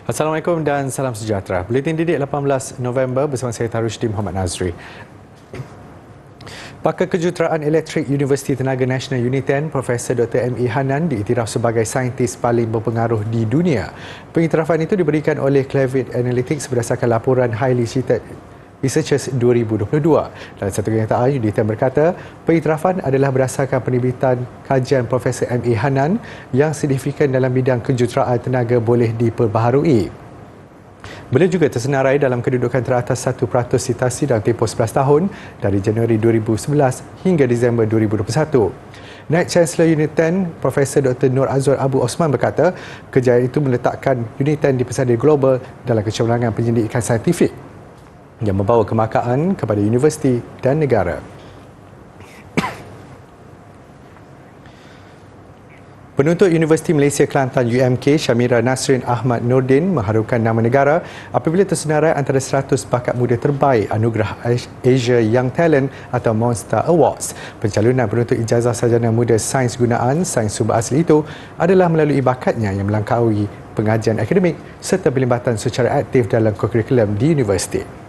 Assalamualaikum dan salam sejahtera. Buletin Didik 18 November bersama saya Tarushdie Muhammad Nazri. Pakar Kejuruteraan Elektrik Universiti Tenaga Nasional UNITEN, Profesor Dr. M.E. Hanan diiktiraf sebagai saintis paling berpengaruh di dunia. Pengiktirafan itu diberikan oleh Clevid Analytics berdasarkan laporan Highly Cited Researchers 2022. Dalam satu kenyataan, UNITEN berkata, pengiktirafan adalah berdasarkan penerbitan kajian Profesor M.E. Hanan yang signifikan dalam bidang kejuruteraan tenaga boleh diperbaharui. Beliau juga tersenarai dalam kedudukan teratas 1% citasi dalam tempoh 11 tahun dari Januari 2011 hingga Disember 2021. Naib Chancellor UNITEN, Profesor Dr. Nur Azwar Abu Osman berkata, kejayaan itu meletakkan UNITEN di pesada global dalam kecemerlangan penyelidikan saintifik yang membawa kemakaan kepada universiti dan negara. Penuntut Universiti Malaysia Kelantan UMK, Shamira Nasrin Ahmad Nordin mengharumkan nama negara apabila tersenarai antara 100 bakat muda terbaik Anugerah Asia Young Talent atau Monster Awards. Pencalonan penuntut ijazah sarjana muda sains gunaan sains sumber asli itu adalah melalui bakatnya yang melangkaui pengajian akademik serta pelibatan secara aktif dalam kurikulum di universiti.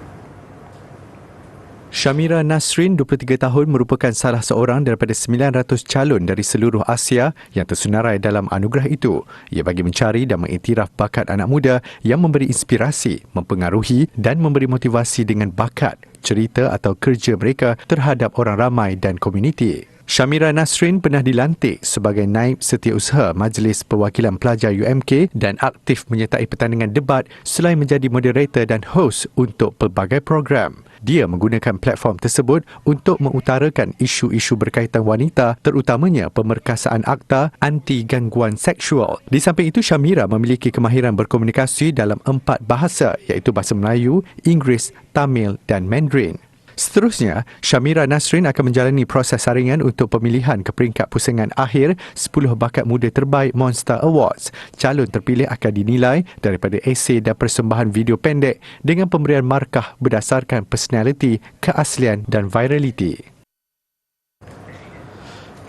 Shamira Nasrin, 23 tahun, merupakan salah seorang daripada 900 calon dari seluruh Asia yang tersenarai dalam anugerah itu. Ia bagi mencari dan mengiktiraf bakat anak muda yang memberi inspirasi, mempengaruhi dan memberi motivasi dengan bakat, cerita atau kerja mereka terhadap orang ramai dan komuniti. Shamira Nasrin pernah dilantik sebagai Naib Setiausaha Majlis Perwakilan Pelajar UMK dan aktif menyertai pertandingan debat selain menjadi moderator dan host untuk pelbagai program. Dia menggunakan platform tersebut untuk mengutarakan isu-isu berkaitan wanita, terutamanya pemerkasaan akta anti gangguan seksual. Di samping itu, Shamira memiliki kemahiran berkomunikasi dalam 4 bahasa iaitu bahasa Melayu, Inggeris, Tamil dan Mandarin. Seterusnya, Shamira Nasrin akan menjalani proses saringan untuk pemilihan ke peringkat pusingan akhir 10 bakat muda terbaik Monster Awards. Calon terpilih akan dinilai daripada esei dan persembahan video pendek dengan pemberian markah berdasarkan personaliti, keaslian dan viraliti.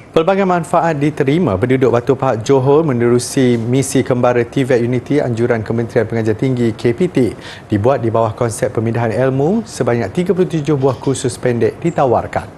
Pelbagai manfaat diterima penduduk Batu Pahat Johor menerusi misi kembara TVET Unity anjuran Kementerian Pengajian Tinggi KPT. Dibuat di bawah konsep pemindahan ilmu, sebanyak 37 buah kursus pendek ditawarkan.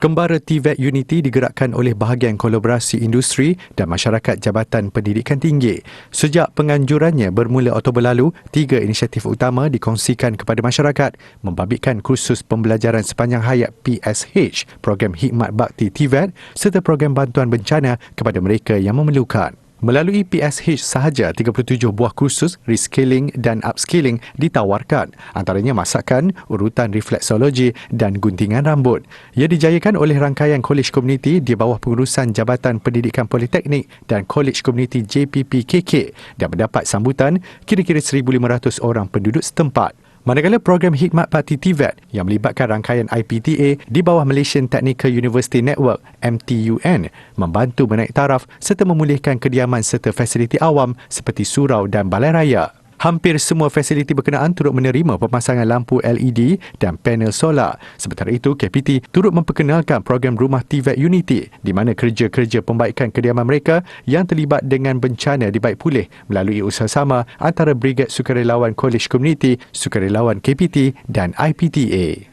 Kembara TVET Unity digerakkan oleh bahagian kolaborasi industri dan masyarakat Jabatan Pendidikan Tinggi. Sejak penganjurannya bermula Oktober lalu, 3 inisiatif utama dikongsikan kepada masyarakat, membabitkan kursus pembelajaran sepanjang hayat PSH, program Hikmat Bakti TVET serta program bantuan bencana kepada mereka yang memerlukan. Melalui PSH sahaja, 37 buah kursus reskilling dan upskilling ditawarkan, antaranya masakan, urutan refleksologi dan guntingan rambut. Ia dijayakan oleh rangkaian kolej komuniti di bawah pengurusan Jabatan Pendidikan Politeknik dan Kolej Komuniti JPPKK dan mendapat sambutan kira-kira 1,500 orang penduduk setempat. Manakala program Hikmat Bakti TVET yang melibatkan rangkaian IPTA di bawah Malaysian Technical University Network MTUN membantu menaik taraf serta memulihkan kediaman serta fasiliti awam seperti surau dan balai raya. Hampir semua fasiliti berkenaan turut menerima pemasangan lampu LED dan panel solar. Sementara itu, KPT turut memperkenalkan program Rumah TVET Unity di mana kerja-kerja pembaikan kediaman mereka yang terlibat dengan bencana dibaik pulih melalui usaha sama antara Brigad Sukarelawan Kolej Komuniti, Sukarelawan KPT dan IPTA.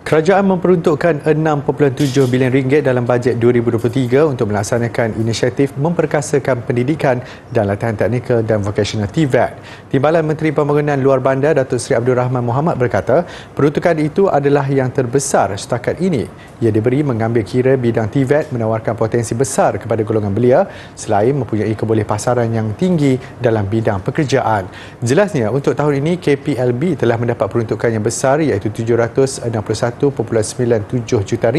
Kerajaan memperuntukkan RM6.7 bilion dalam bajet 2023 untuk melaksanakan inisiatif memperkasakan pendidikan dan latihan teknikal dan vocational TVET. Timbalan Menteri Pembangunan Luar Bandar Datuk Seri Abdul Rahman Mohamad berkata, peruntukan itu adalah yang terbesar setakat ini. Ia diberi mengambil kira bidang TVET menawarkan potensi besar kepada golongan belia selain mempunyai kebolehpasaran yang tinggi dalam bidang pekerjaan. Jelasnya, untuk tahun ini KPLB telah mendapat peruntukan yang besar iaitu RM761.97 juta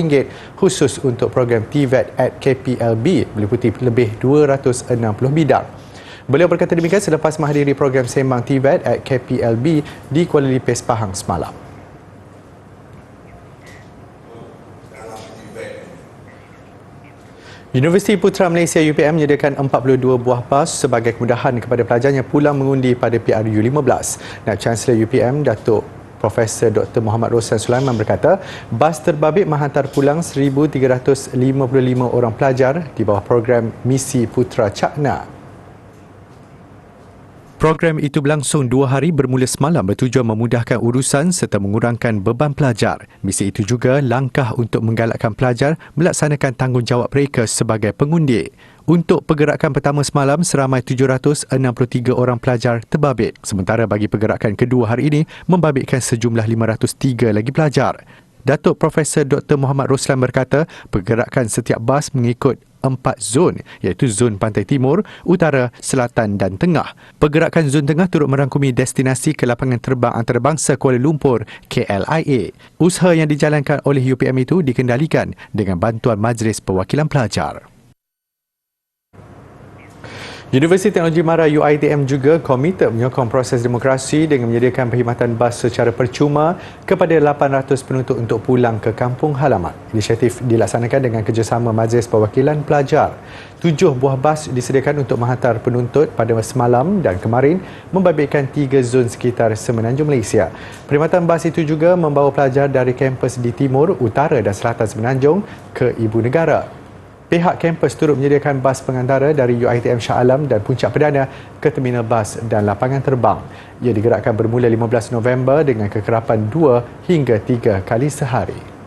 khusus untuk program TVET at KPLB meliputi lebih 260 bidang. Beliau berkata demikian selepas menghadiri program sembang TVET at KPLB di Kuala Lipis, Pahang semalam. Universiti Putra Malaysia UPM menyediakan 42 buah bas sebagai kemudahan kepada pelajarnya pulang mengundi pada PRU 15. Naib Chancellor UPM Datuk Profesor Dr. Muhammad Roslan Sulaiman berkata, bas terbabit menghantar pulang 1,355 orang pelajar di bawah program Misi Putra Cakna. Program itu berlangsung 2 hari bermula semalam bertujuan memudahkan urusan serta mengurangkan beban pelajar. Misi itu juga langkah untuk menggalakkan pelajar melaksanakan tanggungjawab mereka sebagai pengundi. Untuk pergerakan pertama semalam, seramai 763 orang pelajar terbabit. Sementara bagi pergerakan kedua hari ini, membabitkan sejumlah 503 lagi pelajar. Datuk Profesor Dr. Muhammad Roslan berkata, pergerakan setiap bas mengikut 4 zon, iaitu zon Pantai Timur, Utara, Selatan dan Tengah. Pergerakan zon Tengah turut merangkumi destinasi ke lapangan terbang antarabangsa Kuala Lumpur, KLIA. Usaha yang dijalankan oleh UPM itu dikendalikan dengan bantuan Majlis Perwakilan Pelajar. Universiti Teknologi Mara UiTM juga komited menyokong proses demokrasi dengan menyediakan perkhidmatan bas secara percuma kepada 800 penuntut untuk pulang ke kampung halaman. Inisiatif dilaksanakan dengan kerjasama Majlis Perwakilan Pelajar. 7 buah bas disediakan untuk menghantar penuntut pada semalam dan kemarin membabitkan 3 zon sekitar Semenanjung Malaysia. Perkhidmatan bas itu juga membawa pelajar dari kampus di Timur, Utara dan Selatan Semenanjung ke Ibu Negara. Pihak kampus turut menyediakan bas pengantara dari UiTM Shah Alam dan Puncak Perdana ke terminal bas dan lapangan terbang. Ia digerakkan bermula 15 November dengan kekerapan 2 hingga 3 kali sehari.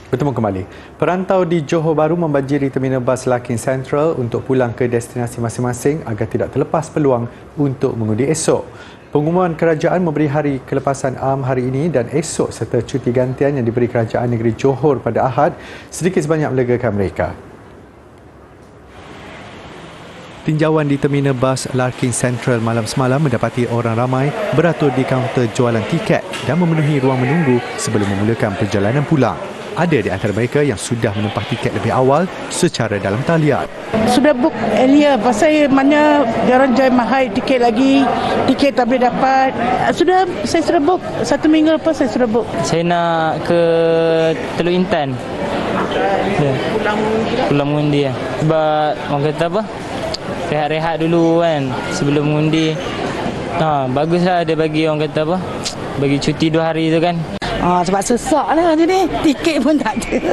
Bertemu kembali. Perantau di Johor Bahru membanjiri terminal bas Larkin Central untuk pulang ke destinasi masing-masing agar tidak terlepas peluang untuk mengundi esok. Pengumuman kerajaan memberi hari kelepasan am hari ini dan esok serta cuti gantian yang diberi Kerajaan Negeri Johor pada Ahad sedikit sebanyak melegakan mereka. Tinjauan di terminal bas Larkin Central malam semalam mendapati orang ramai beratur di kaunter jualan tiket dan memenuhi ruang menunggu sebelum memulakan perjalanan pulang. Ada di antara mereka yang sudah menempah tiket lebih awal secara dalam talian. Sudah book earlier pasal mana diorang join mahal tiket lagi, tiket tak boleh dapat. Saya sudah book 1 minggu lepas saya sudah book. Saya nak ke Teluk Intan. Pulang mengundi lah. Sebab orang kata apa? Rehat-rehat dulu kan sebelum mengundi. Baguslah dia bagi orang kata apa? Bagi cuti 2 hari tu kan. Sebab sesak lah jadi tiket pun tak ada.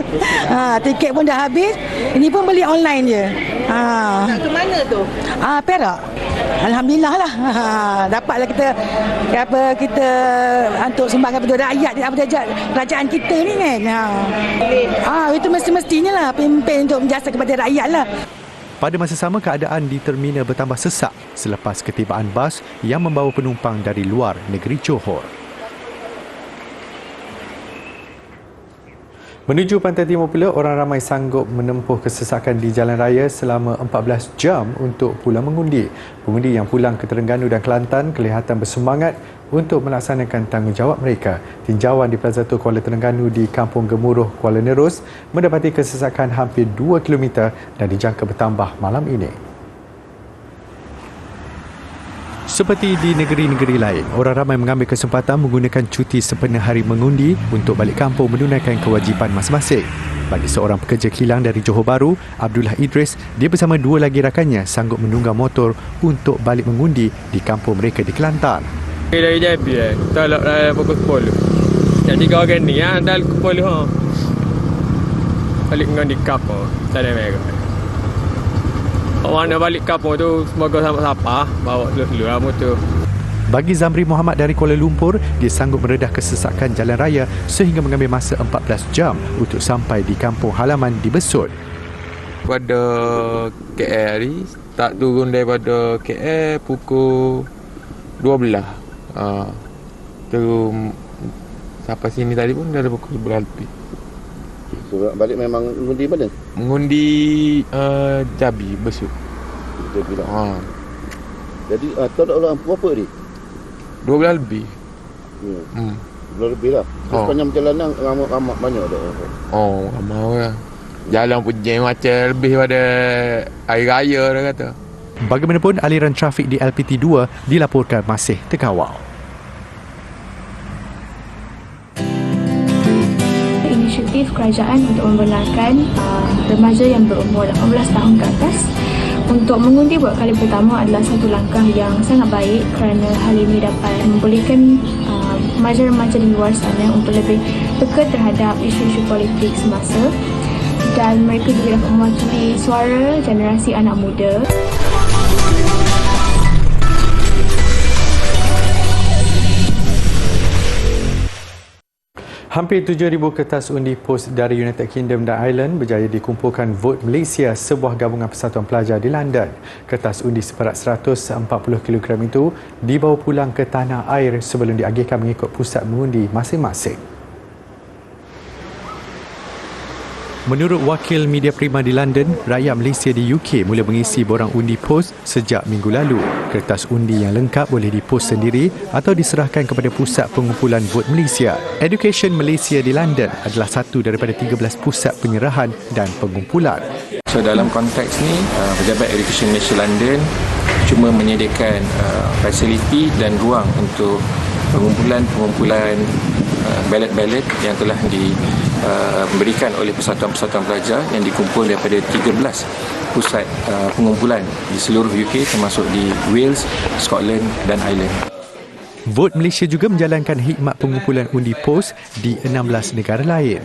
Tiket pun dah habis. Ini pun beli online je. Nak ke mana tu? Perak. Alhamdulillah lah. Dapatlah kita untuk sumbangan kepada rakyat kerajaan kita ni kan. Itu mesti-mestinya lah pimpin untuk menjasa kepada rakyat lah. Pada masa sama, keadaan di terminal bertambah sesak selepas ketibaan bas yang membawa penumpang dari luar negeri Johor. Menuju Pantai Timur pula, orang ramai sanggup menempuh kesesakan di jalan raya selama 14 jam untuk pulang mengundi. Pengundi yang pulang ke Terengganu dan Kelantan kelihatan bersemangat untuk melaksanakan tanggungjawab mereka. Tinjauan di Plaza Tua Kuala Terengganu di Kampung Gemuruh, Kuala Nerus mendapati kesesakan hampir 2 km dan dijangka bertambah malam ini. Seperti di negeri-negeri lain, orang ramai mengambil kesempatan menggunakan cuti sepenuh hari mengundi untuk balik kampung menunaikan kewajipan masing-masing. Bagi seorang pekerja kilang dari Johor Bahru, Abdullah Idris, dia bersama 2 lagi rakannya sanggup menunggang motor untuk balik mengundi di kampung mereka di Kelantan. Dari JP tolak pukul 10. Yang 3 orang ni dah pukul 10. Balik mengundi kampung. Tak ada mereka. Mana balik kampung tu semoga sama-sama bawa dulu lah motor. Bagi Zamri Muhammad dari Kuala Lumpur, dia sanggup meredah kesesakan jalan raya sehingga mengambil masa 14 jam untuk sampai di kampung halaman di Besut. Pada KL ni, start turun daripada KL pukul 12. Terus sampai sini tadi pun dah ada pukul 11 lebih. So, balik memang mengundi mana? Mengundi Jabi, Besut. Jabi lah. Jadi tahu tak orang berapa ni? 12 lebih. 12 lebih lah. Terus sepanjang perjalanan ramai banyak tak? Oh, ramai lah. Jalan pun jam macam lebih pada hari raya dah kata. Bagaimanapun, aliran trafik di LPT2 dilaporkan masih terkawal. Inisiatif kerajaan untuk membenarkan remaja yang berumur 18 tahun ke atas untuk mengundi buat kali pertama adalah satu langkah yang sangat baik kerana hal ini dapat membolehkan remaja-remaja di luar sana untuk lebih peka terhadap isu-isu politik semasa dan mereka juga dapat mewakili suara generasi anak muda. Hampir 7,000 kertas undi pos dari United Kingdom dan Ireland berjaya dikumpulkan Vote Malaysia, sebuah gabungan persatuan pelajar di London. Kertas undi seberat 140 kg itu dibawa pulang ke tanah air sebelum diagihkan mengikut pusat mengundi masing-masing. Menurut wakil media prima di London, rakyat Malaysia di UK mula mengisi borang undi pos sejak minggu lalu. Kertas undi yang lengkap boleh dipos sendiri atau diserahkan kepada Pusat Pengumpulan Vote Malaysia. Education Malaysia di London adalah satu daripada 13 pusat penyerahan dan pengumpulan. So dalam konteks ni, Pejabat Education Malaysia London cuma menyediakan fasiliti dan ruang untuk pengumpulan ballot-ballot yang telah diberikan oleh persatuan-persatuan pelajar yang dikumpul daripada 13 pusat pengumpulan di seluruh UK termasuk di Wales, Scotland dan Ireland. Vote Malaysia juga menjalankan khidmat pengumpulan undi pos di 16 negara lain.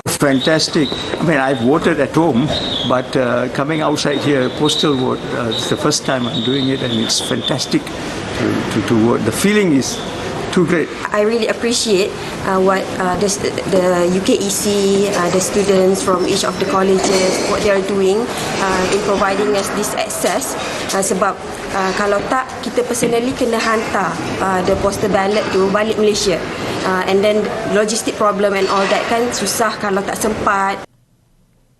Fantastic. I mean, I've voted at home, but coming outside here, postal vote, it's the first time I'm doing it, and it's fantastic to vote. The feeling is too great. I really appreciate what the UKEC, the students from each of the colleges, what they are doing in providing us this access. Sebab kalau tak, kita personally kena hantar the postal ballot tu balik Malaysia. And then logistic problem and all that kan susah kalau tak sempat.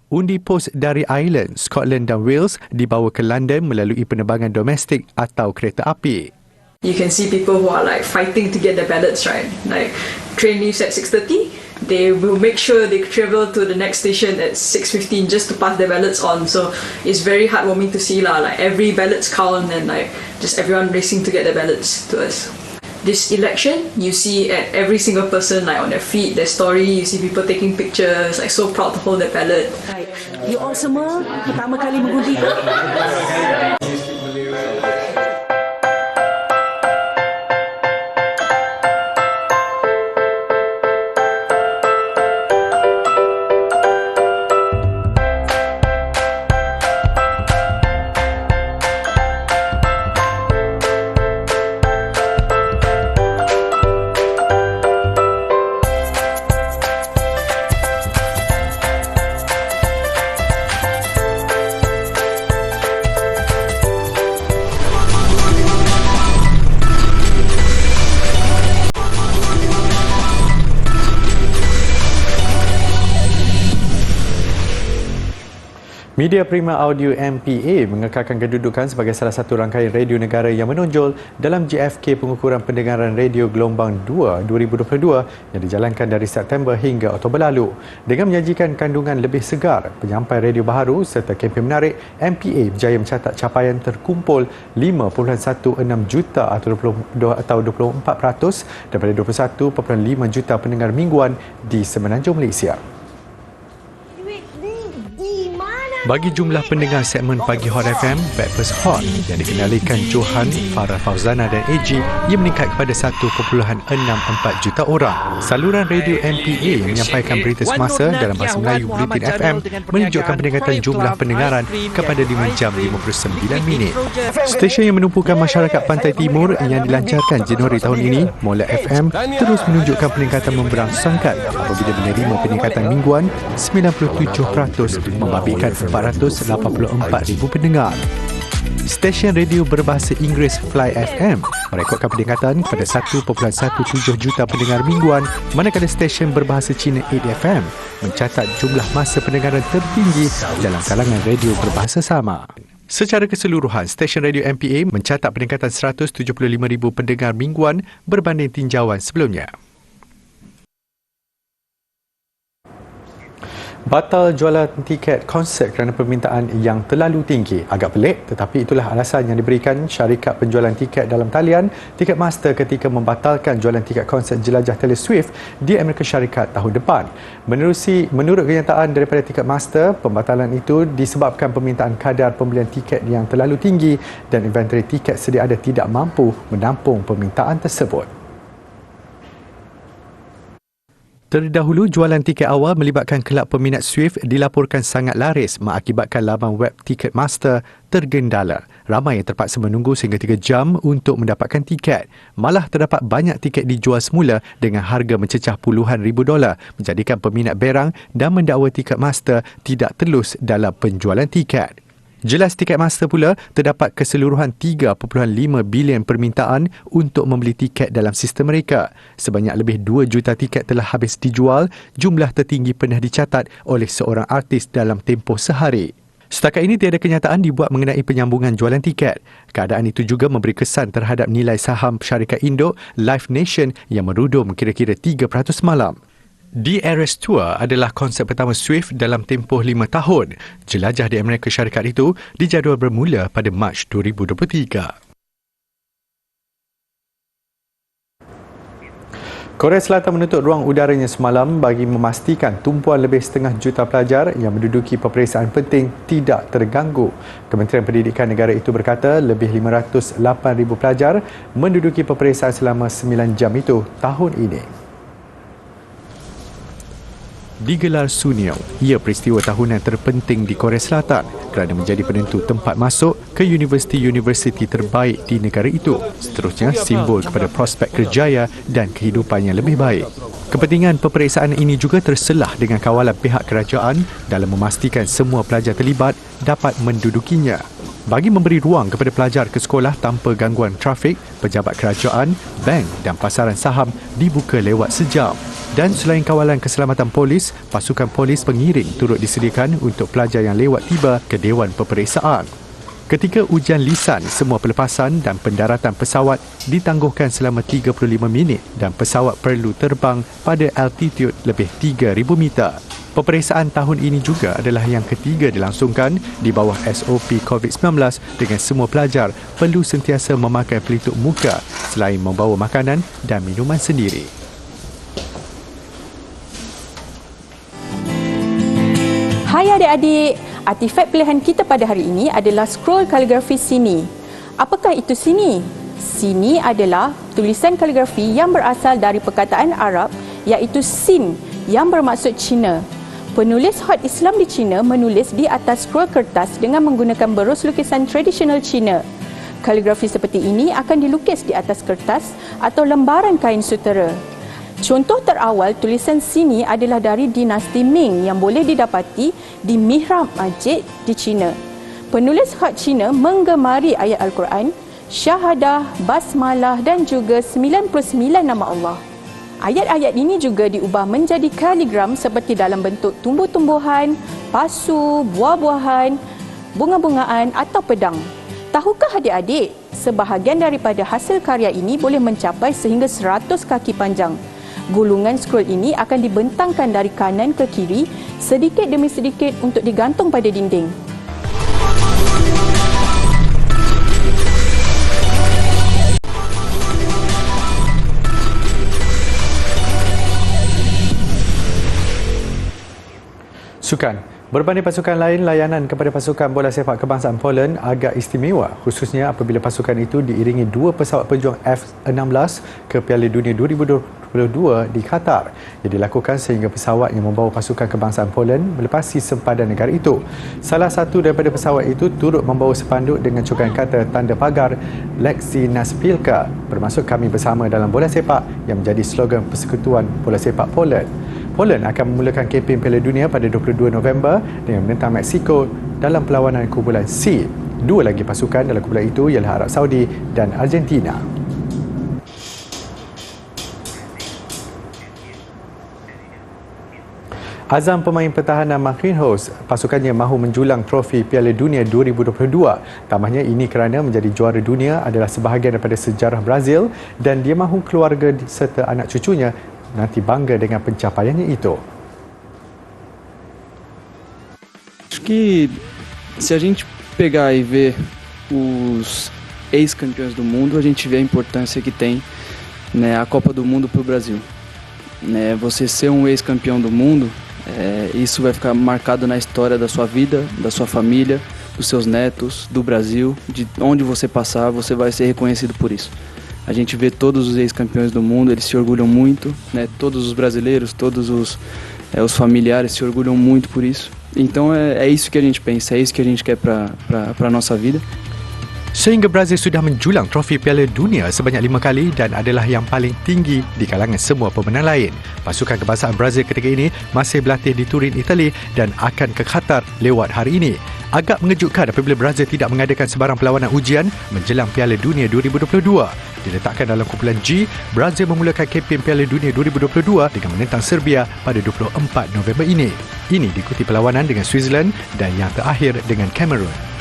Undi pos dari Ireland, Scotland dan Wales dibawa ke London melalui penerbangan domestik atau kereta api. You can see people who are like fighting to get their ballots, right? Like train leaves at 6:30, they will make sure they travel to the next station at 6:15 just to pass their ballots on. So it's very heartwarming to see like every ballot's count and like just everyone racing to get their ballots to us. This election, you see at every single person like on their feed, their story, you see people taking pictures, like so proud to hold their ballot. You all semua pertama kali mengundi. Media Prima Audio MPA mengekalkan kedudukan sebagai salah satu rangkaian radio negara yang menonjol dalam JFK Pengukuran Pendengaran Radio Gelombang 2 2022 yang dijalankan dari September hingga Oktober lalu. Dengan menyajikan kandungan lebih segar, penyampai radio baharu serta kempen menarik, MPA berjaya mencatat capaian terkumpul 5.16 juta atau 24% daripada 21.5 juta pendengar mingguan di Semenanjung Malaysia. Bagi jumlah pendengar segmen Pagi Hot FM, Breakfast Hot yang dikenalikan Johan, Farah Fauzana dan AG, ia meningkat kepada 1.64 juta orang. Saluran radio MPA yang menyampaikan berita semasa dalam bahasa Melayu Bulletin FM menunjukkan peningkatan jumlah pendengaran kepada 5 jam 59 minit. Stesen yang menumpukan masyarakat Pantai Timur yang dilancarkan Januari tahun ini, Mola FM, terus menunjukkan peningkatan memberangsangkan apabila menerima peningkatan mingguan 97% membabitkan 484,000 pendengar. Stesen radio berbahasa Inggeris Fly FM merekodkan peningkatan pada 1.17 juta pendengar mingguan, manakala stesen berbahasa Cina 8FM mencatat jumlah masa pendengaran tertinggi dalam kalangan radio berbahasa sama. Secara keseluruhan, stesen radio MPA mencatat peningkatan 175,000 pendengar mingguan berbanding tinjauan sebelumnya. Batal jualan tiket konsert kerana permintaan yang terlalu tinggi. Agak pelik, tetapi itulah alasan yang diberikan syarikat penjualan tiket dalam talian Ticketmaster ketika membatalkan jualan tiket konsert jelajah Taylor Swift di Amerika Syarikat tahun depan. Menurut kenyataan daripada Ticketmaster, pembatalan itu disebabkan permintaan kadar pembelian tiket yang terlalu tinggi dan inventory tiket sedia ada tidak mampu menampung permintaan tersebut. Terdahulu, jualan tiket awal melibatkan kelab peminat Swift dilaporkan sangat laris mengakibatkan laman web Ticketmaster tergendala. Ramai yang terpaksa menunggu sehingga 3 jam untuk mendapatkan tiket. Malah terdapat banyak tiket dijual semula dengan harga mencecah puluhan ribu dolar, menjadikan peminat berang dan mendakwa Ticketmaster tidak telus dalam penjualan tiket. Jelas Ticketmaster pula terdapat keseluruhan 3.5 bilion permintaan untuk membeli tiket dalam sistem mereka. Sebanyak lebih 2 juta tiket telah habis dijual, jumlah tertinggi pernah dicatat oleh seorang artis dalam tempoh sehari. Setakat ini tiada kenyataan dibuat mengenai penyambungan jualan tiket. Keadaan itu juga memberi kesan terhadap nilai saham syarikat induk Live Nation yang merudum kira-kira 3% malam. The Eras Tour adalah konsert pertama Swift dalam tempoh 5 tahun. Jelajah di Amerika Syarikat itu dijadual bermula pada Mac 2023. Korea Selatan menutup ruang udaranya semalam bagi memastikan tumpuan lebih 1/2 juta pelajar yang menduduki peperiksaan penting tidak terganggu. Kementerian Pendidikan negara itu berkata lebih 508,000 pelajar menduduki peperiksaan selama 9 jam itu tahun ini. Digelar Sunyeong, ia peristiwa tahunan terpenting di Korea Selatan kerana menjadi penentu tempat masuk ke universiti-universiti terbaik di negara itu. Seterusnya, simbol kepada prospek kerjaya dan kehidupan yang lebih baik. Kepentingan peperiksaan ini juga terselah dengan kawalan pihak kerajaan dalam memastikan semua pelajar terlibat dapat mendudukinya. Bagi memberi ruang kepada pelajar ke sekolah tanpa gangguan trafik, pejabat kerajaan, bank dan pasaran saham dibuka lewat sejam. Dan selain kawalan keselamatan polis, pasukan polis pengiring turut disediakan untuk pelajar yang lewat tiba ke Dewan Peperiksaan. Ketika ujian lisan, semua pelepasan dan pendaratan pesawat ditangguhkan selama 35 minit dan pesawat perlu terbang pada altitude lebih 3,000 meter. Peperiksaan tahun ini juga adalah yang ketiga dilangsungkan di bawah SOP COVID-19 dengan semua pelajar perlu sentiasa memakai pelitup muka selain membawa makanan dan minuman sendiri. Hai adik-adik, artifak pilihan kita pada hari ini adalah scroll kaligrafi Sini. Apakah itu Sini? Sini adalah tulisan kaligrafi yang berasal dari perkataan Arab iaitu Sin yang bermaksud Cina. Penulis hot Islam di China menulis di atas scroll kertas dengan menggunakan berus lukisan tradisional China. Kaligrafi seperti ini akan dilukis di atas kertas atau lembaran kain sutera. Contoh terawal tulisan Sini adalah dari dinasti Ming yang boleh didapati di mihrab masjid di China. Penulis hot China menggemari ayat Al-Quran, syahadah, basmalah dan juga 99 nama Allah. Ayat-ayat ini juga diubah menjadi kaligram seperti dalam bentuk tumbuh-tumbuhan, pasu, buah-buahan, bunga-bungaan atau pedang. Tahukah adik-adik, sebahagian daripada hasil karya ini boleh mencapai sehingga 100 kaki panjang. Gulungan scroll ini akan dibentangkan dari kanan ke kiri sedikit demi sedikit untuk digantung pada dinding. Sukan. Berbanding pasukan lain, layanan kepada pasukan bola sepak kebangsaan Poland agak istimewa, khususnya apabila pasukan itu diiringi 2 pesawat pejuang F-16 ke Piala Dunia 2022 di Qatar yang dilakukan sehingga pesawat yang membawa pasukan kebangsaan Poland melepasi sempadan negara itu. Salah satu daripada pesawat itu turut membawa spanduk dengan cokan kata tanda pagar Lexi Naspilka, bermaksud kami bersama dalam bola sepak, yang menjadi slogan Persekutuan Bola Sepak Poland. Poland akan memulakan kempen Piala Dunia pada 22 November dengan menentang Mexico dalam perlawanan kumpulan C. 2 lagi pasukan dalam kumpulan itu ialah Arab Saudi dan Argentina. Azam pemain pertahanan Marquinhos, pasukannya mahu menjulang trofi Piala Dunia 2022. Tambahnya ini kerana menjadi juara dunia adalah sebahagian daripada sejarah Brazil dan dia mahu keluarga serta anak cucunya nanti bangga dengan pencapaiannya itu. Acho que se a gente pegar e ver os ex-campeões do mundo, a gente vê a importância que tem, né, a Copa do Mundo para o Brasil. Né, você ser um ex-campeão do mundo, isso vai ficar marcado na história da sua vida, da sua família, dos seus netos, do Brasil, de onde você passar, você vai ser reconhecido por isso. A gente vê todos os ex-campeões do mundo, eles se orgulham muito, né, todos os brasileiros, todos os familiares se orgulham muito por isso. Então é isso que a gente pensa, é isso que a gente quer para a nossa vida. Sehingga Brazil sudah menjulang trofi Piala Dunia sebanyak 5 kali dan adalah yang paling tinggi di kalangan semua pemenang lain. Pasukan kebangsaan Brazil ketika ini masih berlatih di Turin, Itali dan akan ke Qatar lewat hari ini. Agak mengejutkan apabila Brazil tidak mengadakan sebarang perlawanan ujian menjelang Piala Dunia 2022. Diletakkan dalam kumpulan G, Brazil memulakan kempen Piala Dunia 2022 dengan menentang Serbia pada 24 November ini. Ini diikuti perlawanan dengan Switzerland dan yang terakhir dengan Cameroon.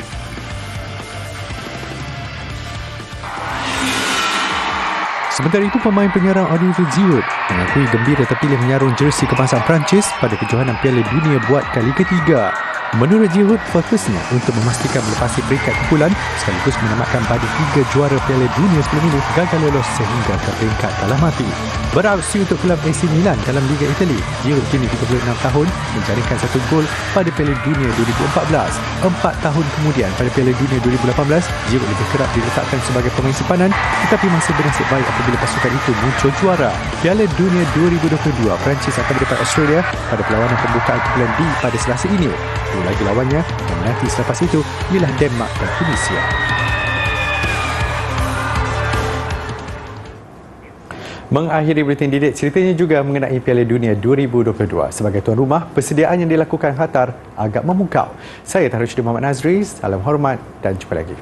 Sementara itu, pemain penyerang Olivier Giroud mengakui gembira terpilih menyarung jersey kebangsaan Perancis pada kejohanan Piala Dunia buat kali ketiga. Menurut Giroud, fokusnya untuk memastikan melepasi peringkat kumpulan sekaligus menamatkan badi 3 juara Piala Dunia sebelum ini gagal lolos sehingga ke peringkat kalah mati. Beraksi untuk kelab AC Milan dalam Liga Itali, Giroud kini 36 tahun menjaringkan 1 gol pada Piala Dunia 2014. 4 tahun kemudian pada Piala Dunia 2018, Giroud lebih kerap diletakkan sebagai pemain simpanan tetapi masih bernasib baik apabila pasukan itu muncul juara. Piala Dunia 2022, Perancis akan berdepan Australia pada perlawanan pembukaan kumpulan D pada Selasa ini. Lagi lawannya yang menanti selepas itu ialah Denmark dan Tunisia. Mengakhiri buletin didik, ceritanya juga mengenai Piala Dunia 2022. Sebagai tuan rumah, persediaan yang dilakukan Qatar agak memukau. Saya Tarushdin Muhammad Nazri, salam hormat dan jumpa lagi.